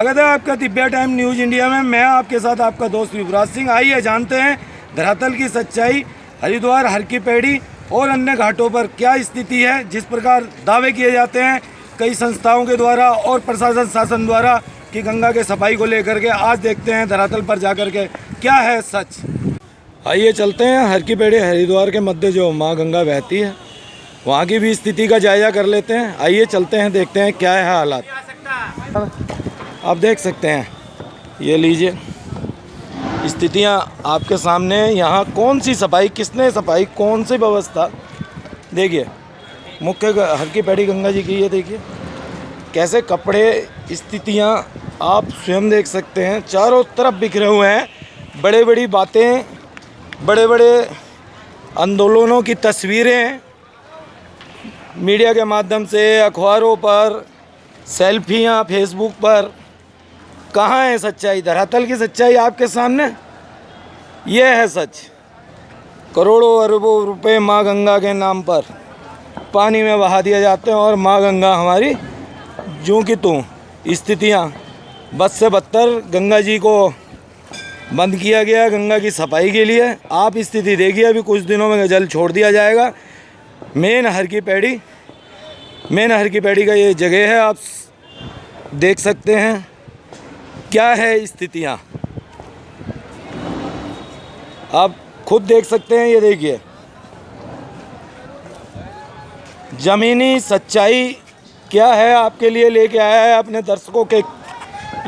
स्वागत है आपका दिव्या टाइम न्यूज़ इंडिया में। मैं आपके साथ आपका दोस्त युवराज सिंह। आइए जानते हैं धरातल की सच्चाई। हरिद्वार, हर की पैड़ी और अन्य घाटों पर क्या स्थिति है। जिस प्रकार दावे किए जाते हैं कई संस्थाओं के द्वारा और प्रशासन शासन द्वारा कि गंगा के सफाई को लेकर के, आज देखते हैं धरातल पर जाकर के क्या है सच। आइए चलते हैं हर की पैड़ी हरिद्वार के मध्य जो माँ गंगा बहती है वहाँ की भी स्थिति का जायजा कर लेते हैं। आइए चलते हैं, देखते हैं क्या है हालात। आप देख सकते हैं, ये लीजिए स्थितियाँ आपके सामने। यहाँ कौन सी सफाई, किसने सफाई, कौन सी व्यवस्था। देखिए मुख्य हर की पैड़ी गंगा जी की, ये देखिए कैसे कपड़े, स्थितियाँ आप स्वयं देख सकते हैं। चारों तरफ बिखरे हुए हैं। बड़े बड़ी बातें, बड़े बड़े आंदोलनों की तस्वीरें मीडिया के माध्यम से, अखबारों पर, सेल्फियाँ फेसबुक पर। कहाँ है सच्चाई? धरातल की सच्चाई आपके सामने, ये है सच। करोड़ों अरबों रुपए माँ गंगा के नाम पर पानी में बहा दिए जाते हैं और माँ गंगा हमारी जूं की तूं। स्थितियाँ बद से बदतर। गंगा जी को बंद किया गया गंगा की सफाई के लिए। आप स्थिति देखिए, अभी कुछ दिनों में जल छोड़ दिया जाएगा। मेन हर की पैड़ी का ये जगह है। आप देख सकते हैं क्या है स्थितियाँ, आप खुद देख सकते हैं। ये देखिए ज़मीनी सच्चाई क्या है, आपके लिए लेके आया है अपने दर्शकों के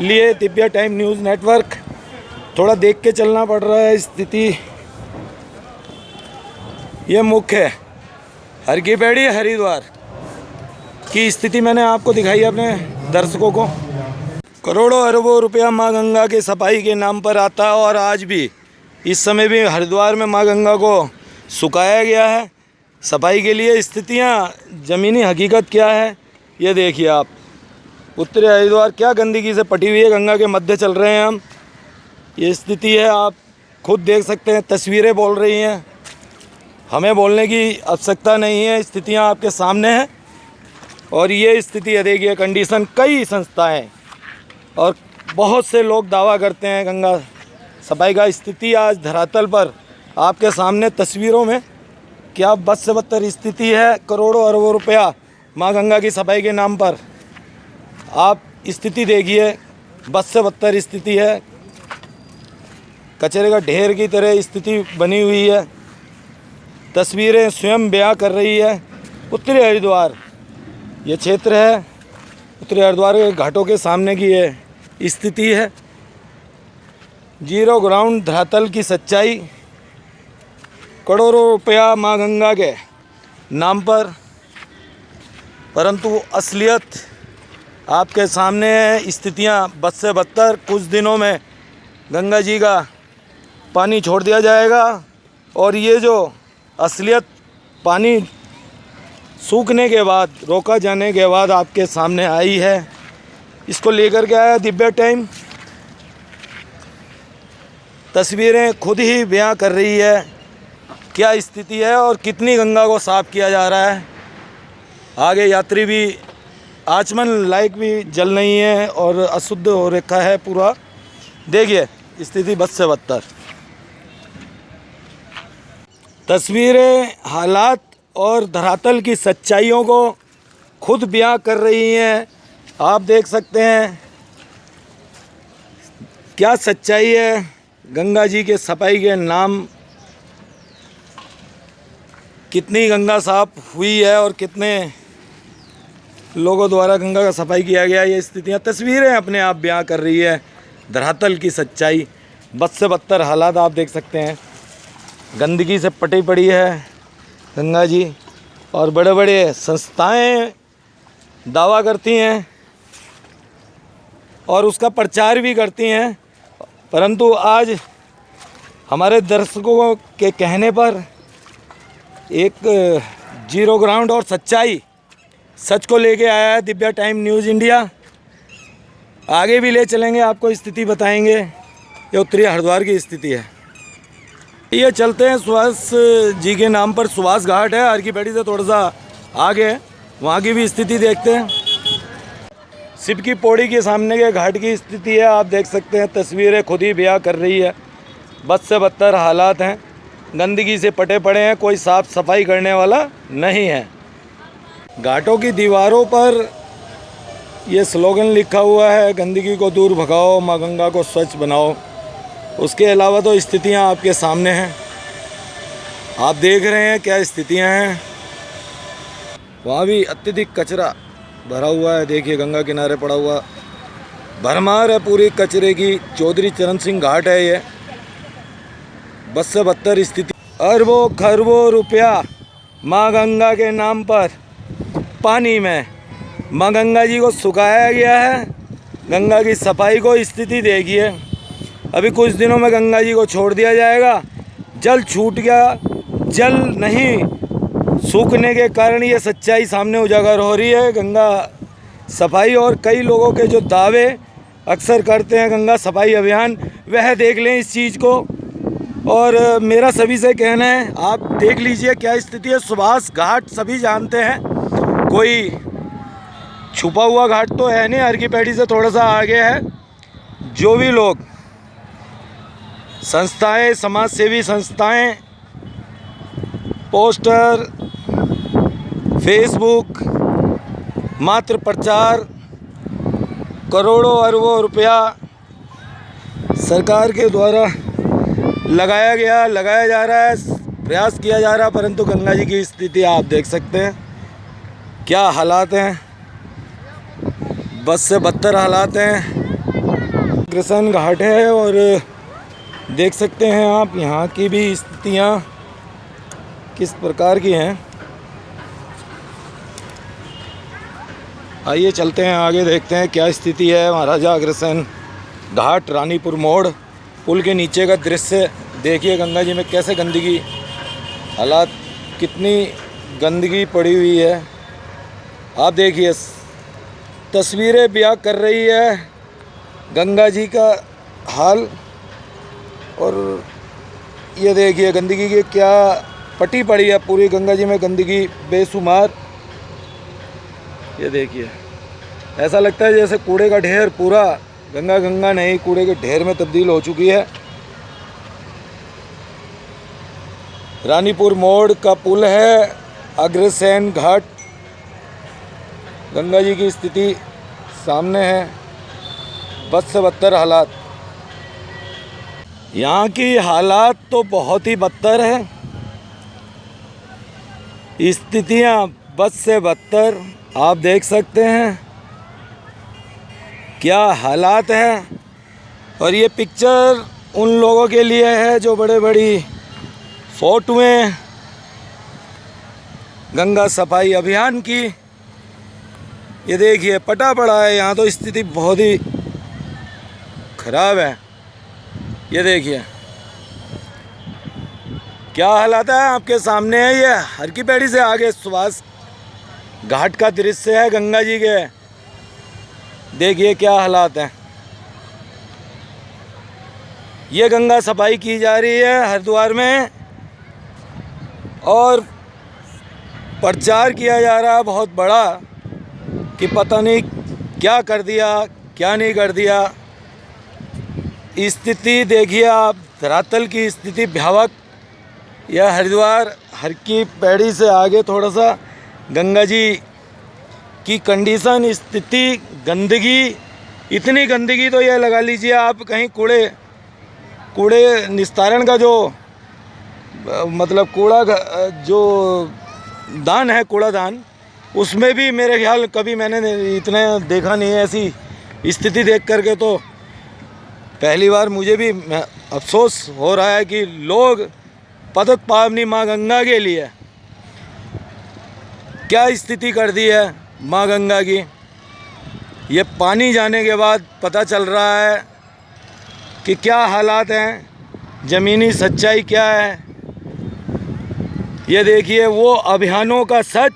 लिए दिव्या टाइम न्यूज़ नेटवर्क। थोड़ा देख के चलना पड़ रहा है स्थिति। ये मुख्य है हर की पैड़ी हरिद्वार की स्थिति मैंने आपको दिखाई अपने दर्शकों को। करोड़ों अरबों रुपया माँ गंगा के सफाई के नाम पर आता है और आज भी इस समय भी हरिद्वार में माँ गंगा को सुखाया गया है सफाई के लिए। स्थितियाँ, ज़मीनी हकीकत क्या है ये देखिए आप। उत्तरी हरिद्वार क्या गंदगी से पटी हुई है। गंगा के मध्य चल रहे हैं हम। ये स्थिति है, आप खुद देख सकते हैं। तस्वीरें बोल रही हैं, हमें बोलने की आवश्यकता नहीं है। स्थितियाँ आपके सामने हैं और ये स्थिति है। देखिए कंडीशन, कई संस्थाएं और बहुत से लोग दावा करते हैं गंगा सफाई का। स्थिति आज धरातल पर आपके सामने तस्वीरों में क्या बद से बदतर स्थिति है। करोड़ों अरबों रुपया माँ गंगा की सफाई के नाम पर आप स्थिति देखिए, बद से बदतर स्थिति है। कचरे का ढेर की तरह स्थिति बनी हुई है। तस्वीरें स्वयं बयां कर रही है। उत्तरी हरिद्वार ये क्षेत्र है, उत्तरी हरिद्वार के घाटों के सामने की ये स्थिति है। जीरो ग्राउंड धरातल की सच्चाई। करोड़ों रुपया माँ गंगा के नाम पर, परंतु असलियत आपके सामने है। स्थितियाँ बद से बदतर। कुछ दिनों में गंगा जी का पानी छोड़ दिया जाएगा और ये जो असलियत पानी सूखने के बाद, रोका जाने के बाद आपके सामने आई है, इसको लेकर के आया दिव्या टाइम। तस्वीरें खुद ही बयां कर रही है क्या स्थिति है और कितनी गंगा को साफ़ किया जा रहा है। आगे यात्री भी आचमन लायक भी जल नहीं है और अशुद्ध हो रखा है पूरा। देखिए स्थिति बद से बदतर। तस्वीरें, हालात और धरातल की सच्चाइयों को खुद बयां कर रही हैं। आप देख सकते हैं क्या सच्चाई है। गंगा जी के सफाई के नाम कितनी गंगा साफ हुई है और कितने लोगों द्वारा गंगा का सफाई किया गया। ये स्थितियाँ, तस्वीरें अपने आप बयां कर रही है धरातल की सच्चाई। बद से बदतर हालात आप देख सकते हैं। गंदगी से पटी पड़ी है गंगा जी और बड़े बड़े संस्थाएं दावा करती हैं और उसका प्रचार भी करती हैं, परंतु आज हमारे दर्शकों के कहने पर एक जीरो ग्राउंड और सच्चाई, सच को लेके आया है दिव्या टाइम न्यूज़ इंडिया। आगे भी ले चलेंगे, आपको स्थिति बताएंगे। ये उत्तरी हरिद्वार की स्थिति है। ये चलते हैं सुभाष जी के नाम पर सुभाष घाट है, हर की पैड़ी से थोड़ा सा आगे, वहाँ की भी स्थिति देखते हैं। शिव की पौड़ी के सामने के घाट की स्थिति है, आप देख सकते हैं। तस्वीरें खुद ही बयां कर रही है। बद से बदतर हालात हैं, गंदगी से पटे पड़े हैं, कोई साफ़ सफाई करने वाला नहीं है। घाटों की दीवारों पर ये स्लोगन लिखा हुआ है, गंदगी को दूर भगाओ, माँ गंगा को स्वच्छ बनाओ। उसके अलावा तो स्थितियाँ आपके सामने हैं, आप देख रहे हैं क्या स्थितियाँ हैं। वहाँ भी अत्यधिक कचरा भरा हुआ है, देखिए गंगा किनारे पड़ा हुआ भरमार है पूरी कचरे की। चौधरी चरण सिंह घाट है ये। बद से बदतर स्थिति। अरबों खरबों रुपया माँ गंगा के नाम पर पानी में माँ गंगा जी को सुखाया गया है। गंगा की सफाई को स्थिति देखिए। अभी कुछ दिनों में गंगा जी को छोड़ दिया जाएगा। जल छूट गया, जल नहीं सूखने के कारण ये सच्चाई सामने उजागर हो रही है। गंगा सफाई और कई लोगों के जो दावे अक्सर करते हैं गंगा सफाई अभियान, वह देख लें इस चीज़ को। और मेरा सभी से कहना है, आप देख लीजिए क्या स्थिति है। सुभाष घाट सभी जानते हैं, कोई छुपा हुआ घाट तो है नहीं, हर की पैड़ी से थोड़ा सा आगे है। जो भी लोग संस्थाएं, समाज सेवी संस्थाएं, पोस्टर, फेसबुक, मात्र प्रचार, करोड़ों अरबों रुपया सरकार के द्वारा लगाया जा रहा है, प्रयास किया जा रहा है, परंतु गंगा जी की स्थिति आप देख सकते हैं क्या हालात हैं। बद से बदतर हालात हैं। अग्रसेन घाट है और देख सकते हैं आप यहाँ की भी स्थितियाँ किस प्रकार की हैं। आइए चलते हैं आगे, देखते हैं क्या स्थिति है। महाराजा अग्रसेन घाट, रानीपुर मोड़, पुल के नीचे का दृश्य देखिए। गंगा जी में कैसे गंदगी, हालात कितनी गंदगी पड़ी हुई है आप देखिए। तस्वीरें बयां कर रही है गंगा जी का हाल। और ये देखिए गंदगी की क्या पट्टी पड़ी है पूरी गंगा जी में, गंदगी बेशुमार। ये देखिए ऐसा लगता है जैसे कूड़े का ढेर पूरा गंगा नहीं, कूड़े के ढेर में तब्दील हो चुकी है। रानीपुर मोड़ का पुल है, अग्रसेन घाट, गंगा जी की स्थिति सामने है। बद से बदतर हालात, यहाँ की हालात तो बहुत ही बदतर है। स्थितियाँ बद से बदतर, आप देख सकते हैं क्या हालात हैं। और ये पिक्चर उन लोगों के लिए है जो बड़े बड़ी फोटोएं गंगा सफाई अभियान की। ये देखिए पटा पड़ा है, यहाँ तो स्थिति बहुत ही खराब है। ये देखिए क्या हालात है आपके सामने है। ये हर की पैड़ी से आगे सुभाष घाट का दृश्य है गंगा जी के। देखिए क्या हालात हैं। ये गंगा सफाई की जा रही है हरिद्वार में और प्रचार किया जा रहा है बहुत बड़ा कि पता नहीं क्या कर दिया, क्या नहीं कर दिया। स्थिति देखिए आप, धरातल की स्थिति भयावह। यह हरिद्वार हर की पैड़ी से आगे थोड़ा सा गंगा जी की कंडीशन, स्थिति, गंदगी, इतनी गंदगी तो यह लगा लीजिए आप कहीं कूड़े निस्तारण का जो मतलब कूड़ा जो दान है, कूड़ादान, उसमें भी मेरे ख्याल कभी मैंने इतने देखा नहीं है। ऐसी स्थिति देख करके तो पहली बार मुझे भी अफसोस हो रहा है कि लोग पतित पावनी माँ गंगा के लिए क्या स्थिति कर दी है माँ गंगा की। ये पानी जाने के बाद पता चल रहा है कि क्या हालात हैं, ज़मीनी सच्चाई क्या है। ये देखिए वो अभियानों का सच,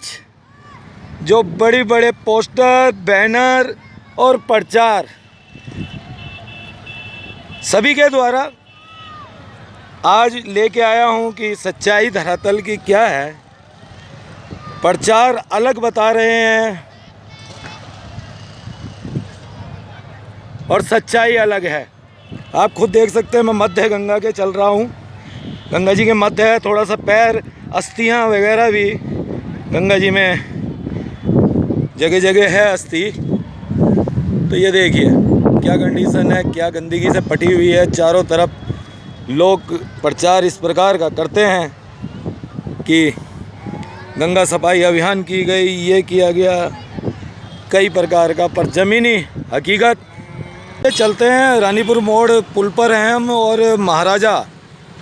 जो बड़े बड़े पोस्टर, बैनर और प्रचार सभी के द्वारा आज लेके आया हूँ कि सच्चाई धरातल की क्या है। प्रचार अलग बता रहे हैं, और सच्चाई अलग है। आप खुद देख सकते हैं, मैं मध्य गंगा के चल रहा हूँ। गंगा जी के मध्य है, थोड़ा सा पैर, अस्थियाँ वगैरह भी गंगा जी में जगह जगह है अस्थि। तो ये देखिए क्या कंडीशन है, क्या गंदगी से पटी हुई है। चारों तरफ लोग प्रचार इस प्रकार का करते हैं कि गंगा सफाई अभियान की गई, ये किया गया, कई प्रकार का, पर ज़मीनी हकीकत। चलते हैं रानीपुर मोड़ पुल पर हैं हम, और महाराजा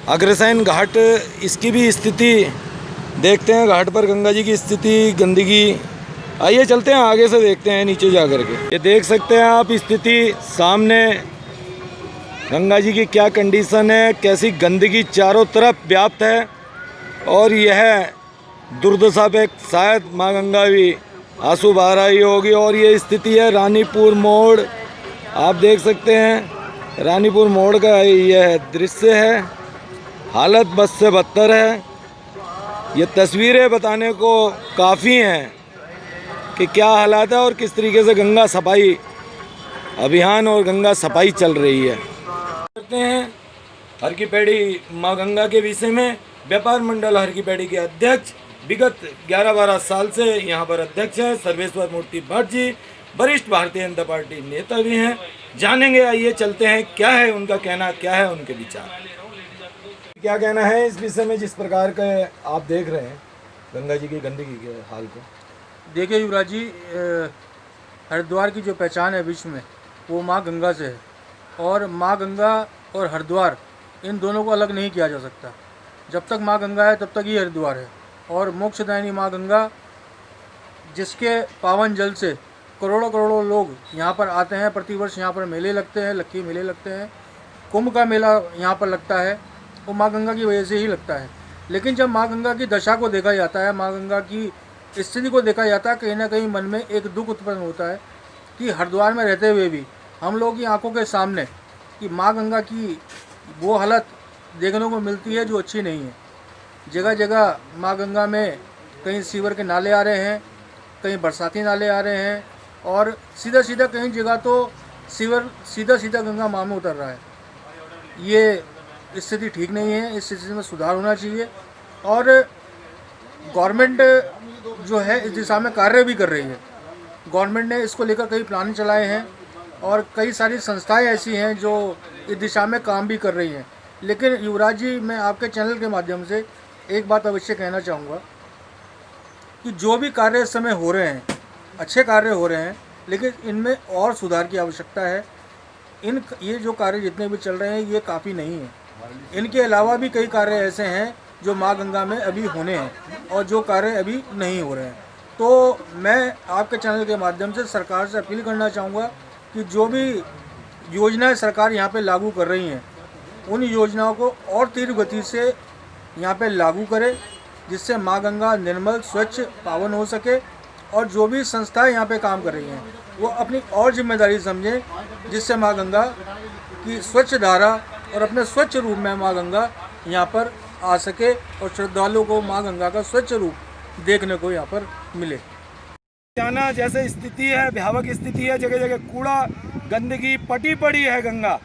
अग्रसेन घाट, इसकी भी स्थिति देखते हैं। घाट पर गंगा जी की स्थिति, गंदगी। आइए चलते हैं, आगे से देखते हैं नीचे जा कर के। ये देख सकते हैं आप स्थिति सामने, गंगा जी की क्या कंडीशन है, कैसी गंदगी चारों तरफ व्याप्त है। और यह दुर्दशा पे शायद माँ गंगा भी आंसू बहा रही होगी। और ये स्थिति है रानीपुर मोड़, आप देख सकते हैं रानीपुर मोड़ का यह दृश्य है। हालत बद से बदतर है। ये तस्वीरें बताने को काफ़ी हैं कि क्या हालात है और किस तरीके से गंगा सफाई अभियान और गंगा सफाई चल रही है। करते हैं हर की पैड़ी माँ गंगा के विषय में। व्यापार मंडल हर की पैड़ी के अध्यक्ष विगत 11-12 साल से यहाँ पर अध्यक्ष हैं सर्वेश्वर मूर्ति भट्ट जी, वरिष्ठ भारतीय जनता पार्टी नेता भी हैं। जानेंगे, आइए चलते हैं, क्या है उनका कहना, क्या है उनके विचार, क्या कहना है इस विषय में जिस प्रकार का आप देख रहे हैं गंगा जी की गंदगी के हाल को। देखिए युवराज जी, हरिद्वार की जो पहचान है विश्व में वो माँ गंगा से है, और माँ गंगा और हरिद्वार इन दोनों को अलग नहीं किया जा सकता। जब तक माँ गंगा है तब तक ही हरिद्वार है। और मोक्षदायिनी माँ गंगा, जिसके पावन जल से करोड़ों करोड़ों लोग यहाँ पर आते हैं, प्रतिवर्ष यहाँ पर मेले लगते हैं, लक्की मेले लगते हैं, कुंभ का मेला यहाँ पर लगता है, वो माँ गंगा की वजह से ही लगता है। लेकिन जब माँ गंगा की दशा को देखा जाता है, माँ गंगा की स्थिति को देखा जाता है, कहीं ना कहीं मन में एक दुख उत्पन्न होता है कि हरिद्वार में रहते हुए भी हम लोगों की आंखों के सामने कि माँ गंगा की वो हालत देखने को मिलती है जो अच्छी नहीं है। जगह जगह माँ गंगा में कहीं सीवर के नाले आ रहे हैं, कहीं बरसाती नाले आ रहे हैं, और सीधा सीधा कहीं जगह तो सीवर सीधा सीधा गंगा माँ में उतर रहा है। ये स्थिति ठीक नहीं है, इस स्थिति में सुधार होना चाहिए। और गवर्नमेंट जो है इस दिशा में कार्य भी कर रही है। गवर्नमेंट ने इसको लेकर कई प्लान चलाए हैं, और कई सारी संस्थाएं ऐसी हैं जो इस दिशा में काम भी कर रही हैं। लेकिन युवराज जी, मैं आपके चैनल के माध्यम से एक बात अवश्य कहना चाहूँगा कि जो भी कार्य इस समय हो रहे हैं, अच्छे कार्य हो रहे हैं, लेकिन इनमें और सुधार की आवश्यकता है। ये जो कार्य जितने भी चल रहे हैं ये काफ़ी नहीं है। इनके अलावा भी कई कार्य ऐसे हैं जो माँ गंगा में अभी होने हैं और जो कार्य अभी नहीं हो रहे हैं। तो मैं आपके चैनल के माध्यम से सरकार से अपील करना चाहूँगा कि जो भी योजनाएं सरकार यहाँ पे लागू कर रही हैं, उन योजनाओं को और तीव्र गति से यहाँ पे लागू करें, जिससे माँ गंगा निर्मल, स्वच्छ, पावन हो सके। और जो भी संस्थाएं यहाँ पे काम कर रही हैं वो अपनी और जिम्मेदारी समझें, जिससे माँ गंगा की स्वच्छ धारा और अपने स्वच्छ रूप में माँ गंगा यहाँ पर आ सके और श्रद्धालुओं को माँ गंगा का स्वच्छ रूप देखने को यहाँ पर मिले। जाना जैसे स्थिति है, भयावह स्थिति है, जगह जगह कूड़ा गंदगी पटी पड़ी है। गंगा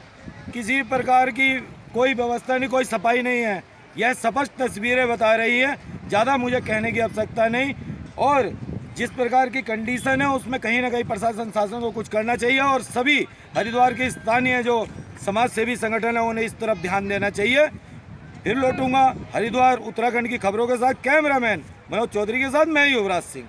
किसी प्रकार की कोई व्यवस्था नहीं, कोई सफाई नहीं है। यह स्पष्ट तस्वीरें बता रही है, ज़्यादा मुझे कहने की आवश्यकता नहीं। और जिस प्रकार की कंडीशन है उसमें कहीं ना कहीं प्रशासन शासन को कुछ करना चाहिए, और सभी हरिद्वार के स्थानीय जो समाज सेवी संगठन है उन्हें इस तरफ ध्यान देना चाहिए। फिर लौटूंगा हरिद्वार उत्तराखंड की खबरों के साथ। कैमरामैन मनोज चौधरी के साथ मैं युवराज सिंह।